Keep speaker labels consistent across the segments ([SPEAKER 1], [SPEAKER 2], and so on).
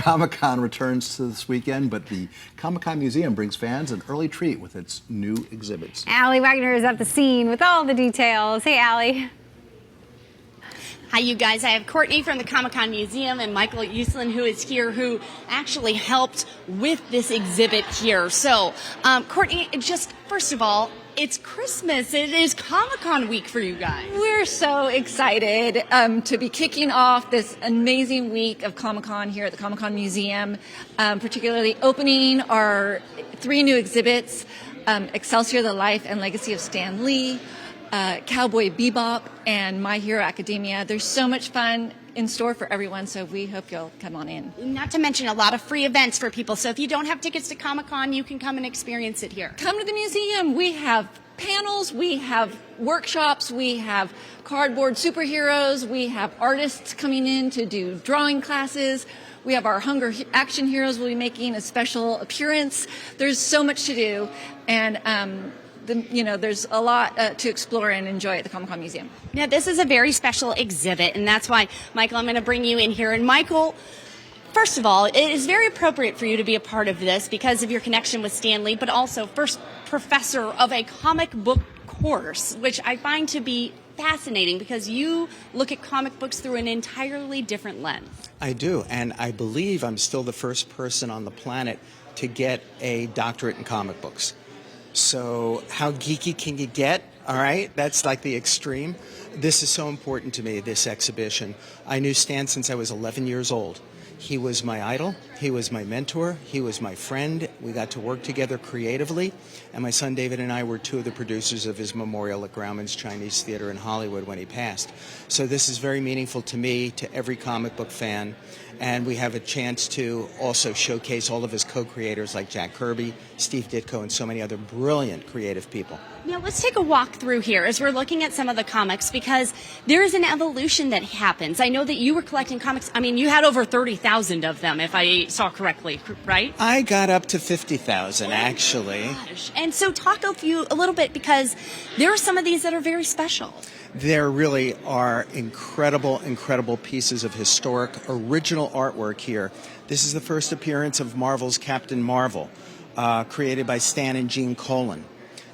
[SPEAKER 1] Comic-Con returns to this weekend, but the Comic-Con Museum brings fans an early treat with its new exhibits.
[SPEAKER 2] Allie Wagner is at the scene with all the details. Hey, Allie.
[SPEAKER 3] Hi, you guys. I have Courtney from the Comic-Con Museum and Michael Uslan, who is here, who actually helped with this exhibit here. So, Courtney, just first of all, it's Christmas. It is Comic-Con week for you guys.
[SPEAKER 4] We're so excited to be kicking off this amazing week of Comic-Con here at the Comic-Con Museum, particularly opening our 3 new exhibits, Excelsior, the Life and Legacy of Stan Lee, Cowboy Bebop, and My Hero Academia. There's so much fun in store for everyone, so we hope you'll come on in.
[SPEAKER 3] Not to mention a lot of free events for people, so if you don't have tickets to Comic-Con, you can come and experience it here.
[SPEAKER 4] Come to the museum. We have panels, we have workshops, we have cardboard superheroes, we have artists coming in to do drawing classes. We have our Hunger Action Heroes will be making a special appearance. There's so much to do, and there's a lot to explore and enjoy at the Comic-Con Museum.
[SPEAKER 3] Now, this is a very special exhibit, and that's why, Michael, I'm going to bring you in here. And Michael, first of all, it is very appropriate for you to be a part of this because of your connection with Stan Lee, but also first professor of a comic book course, which I find to be fascinating because you look at comic books through an entirely different lens.
[SPEAKER 5] I do, and I believe I'm still the first person on the planet to get a doctorate in comic books. So how geeky can you get? All right, that's like the extreme. This is so important to me, this exhibition. I knew Stan since I was 11 years old. He was my idol, he was my mentor, he was my friend. We got to work together creatively, and my son David and I were 2 of the producers of his memorial at Grauman's Chinese Theater in Hollywood when he passed. So this is very meaningful to me, to every comic book fan, and we have a chance to also showcase all of his co-creators like Jack Kirby, Steve Ditko, and so many other brilliant creative people.
[SPEAKER 3] Now, let's take a walk through here as we're looking at some of the comics because there is an evolution that happens. I know that you were collecting comics. I mean, you had over 30,000 of them, if I saw correctly, right?
[SPEAKER 5] I got up to 50,000, actually.
[SPEAKER 3] Gosh. And so talk a little bit because there are some of these that are very special.
[SPEAKER 5] There really are incredible, incredible pieces of historic, original artwork here. This is the first appearance of Marvel's Captain Marvel, created by Stan and Gene Colan.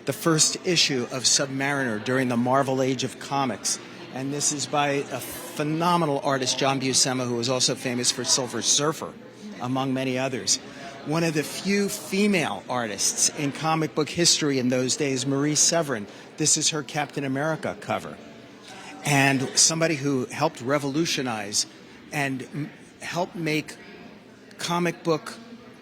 [SPEAKER 5] The first issue of Submariner during the Marvel Age of Comics. And this is by a phenomenal artist, John Buscema, who was also famous for Silver Surfer, among many others. One of the few female artists in comic book history in those days, Marie Severin. This is her Captain America cover. And somebody who helped revolutionize and help make comic book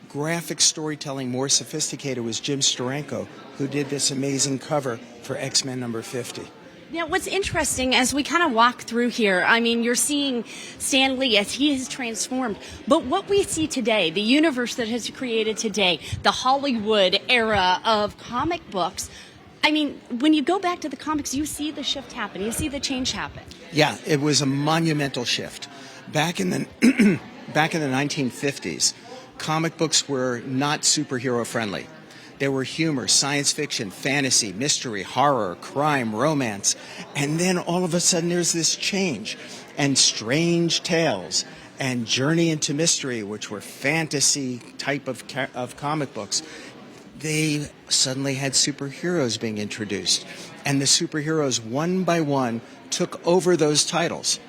[SPEAKER 5] graphic storytelling more sophisticated was Jim Steranko, who did this amazing cover for X-Men number 50.
[SPEAKER 3] Now, what's interesting as we kind of walk through here, I mean, you're seeing Stan Lee as he has transformed, but what we see today, the universe that has created today, the Hollywood era of comic books, I mean, when you go back to the comics, you see the shift happen, you see the change happen.
[SPEAKER 5] Yeah, it was a monumental shift. Back in the 1950s, comic books were not superhero friendly. There were humor, science fiction, fantasy, mystery, horror, crime, romance. And then all of a sudden there's this change. And Strange Tales and Journey into Mystery, which were fantasy type of comic books, they suddenly had superheroes being introduced. And the superheroes, one by one, took over those titles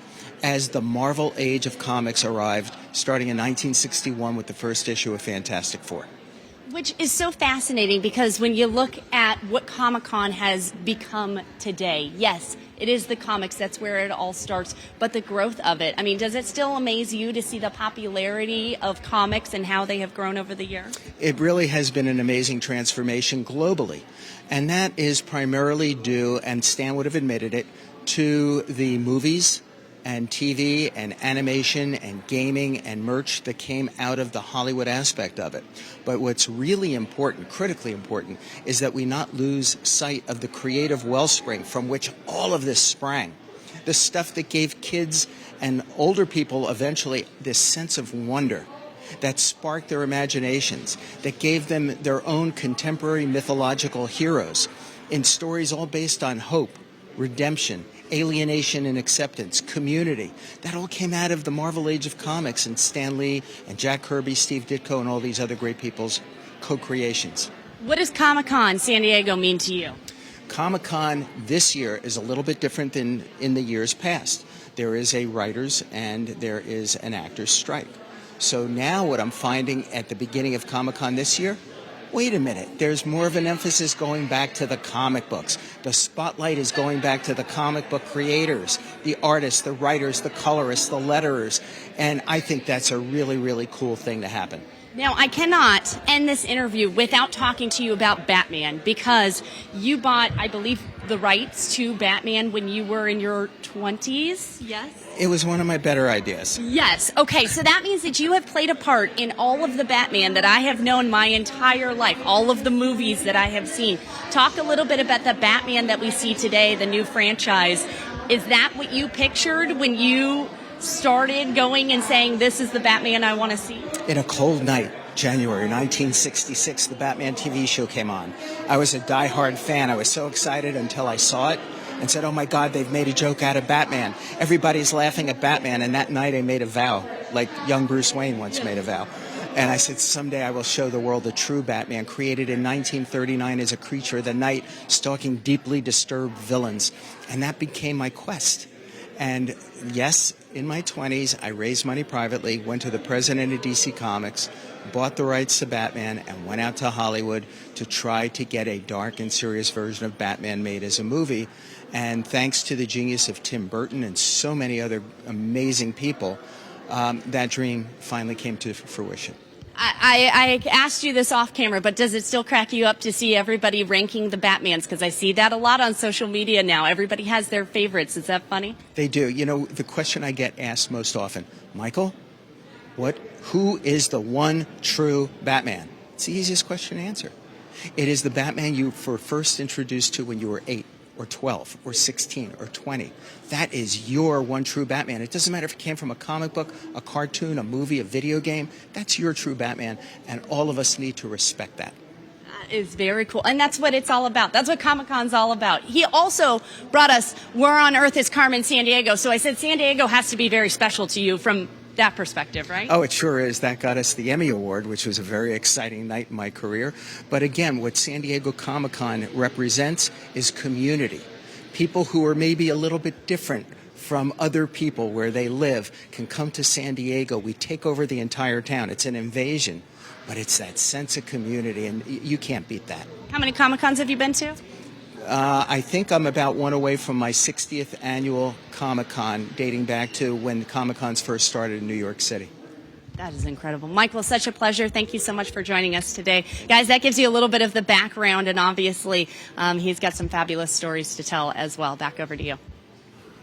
[SPEAKER 5] as the Marvel Age of Comics arrived, starting in 1961 with the first issue of Fantastic Four.
[SPEAKER 3] Which is so fascinating because when you look at what Comic-Con has become today, yes, it is the comics, that's where it all starts, but the growth of it, I mean, does it still amaze you to see the popularity of comics and how they have grown over the years?
[SPEAKER 5] It really has been an amazing transformation globally, and that is primarily due, and Stan would have admitted it, to the movies and TV and animation and gaming and merch that came out of the Hollywood aspect of it. But what's really important, critically important, is that we not lose sight of the creative wellspring from which all of this sprang. The stuff that gave kids and older people eventually this sense of wonder, that sparked their imaginations, that gave them their own contemporary mythological heroes in stories all based on hope, redemption, alienation and acceptance, community. That all came out of the Marvel Age of Comics and Stan Lee and Jack Kirby, Steve Ditko, and all these other great people's co-creations.
[SPEAKER 3] What does Comic-Con San Diego mean to you?
[SPEAKER 5] Comic-Con this year is a little bit different than in the years past. There is a writers and there is an actors strike. So now what I'm finding at the beginning of Comic-Con this year, wait a minute, there's more of an emphasis going back to the comic books. The spotlight is going back to the comic book creators, the artists, the writers, the colorists, the letterers, and I think that's a really, really cool thing to happen.
[SPEAKER 3] Now, I cannot end this interview without talking to you about Batman, because you bought, I believe, the rights to Batman when you were in your 20s, yes?
[SPEAKER 5] It was one of my better ideas.
[SPEAKER 3] Yes. Okay, so that means that you have played a part in all of the Batman that I have known my entire life, all of the movies that I have seen. Talk a little bit about the Batman that we see today, the new franchise. Is that what you pictured when you started going and saying, this is the Batman I want to see?
[SPEAKER 5] In a cold night, January 1966, the Batman TV show came on. I was a diehard fan. I was so excited until I saw it and said, oh my God, they've made a joke out of Batman. Everybody's laughing at Batman. And that night I made a vow, like young Bruce Wayne once made a vow. And I said, someday I will show the world the true Batman, created in 1939 as a creature of the night, stalking deeply disturbed villains. And that became my quest. And yes, in my 20s, I raised money privately, went to the president of DC Comics, bought the rights to Batman, and went out to Hollywood to try to get a dark and serious version of Batman made as a movie. And thanks to the genius of Tim Burton and so many other amazing people, that dream finally came to fruition.
[SPEAKER 3] I asked you this off camera, but does it still crack you up to see everybody ranking the Batmans? Because I see that a lot on social media now. Everybody has their favorites. Is that funny?
[SPEAKER 5] They do. You know, the question I get asked most often, Michael, who is the one true Batman? It's the easiest question to answer. It is the Batman you were first introduced to when you were 8 or 12 or 16 or 20. That is your one true Batman. It doesn't matter if it came from a comic book, a cartoon, a movie, a video game. That's your true Batman, and all of us need to respect that.
[SPEAKER 3] That is very cool, and that's what it's all about. That's what Comic-Con's all about. He also brought us Where on Earth is Carmen San Diego, so I said San Diego has to be very special to you from that perspective, right?
[SPEAKER 5] Oh, it sure is. That got us the Emmy Award, which was a very exciting night in my career. But again, what San Diego Comic-Con represents is community. People who are maybe a little bit different from other people where they live can come to San Diego. We take over the entire town. It's an invasion, but it's that sense of community, and you can't beat that.
[SPEAKER 3] How many Comic-Cons have you been to?
[SPEAKER 5] I think I'm about one away from my 60th annual Comic-Con, dating back to when Comic-Cons first started in New York City.
[SPEAKER 3] That is incredible. Michael, such a pleasure. Thank you so much for joining us today. Guys, that gives you a little bit of the background, and obviously he's got some fabulous stories to tell as well. Back over to you.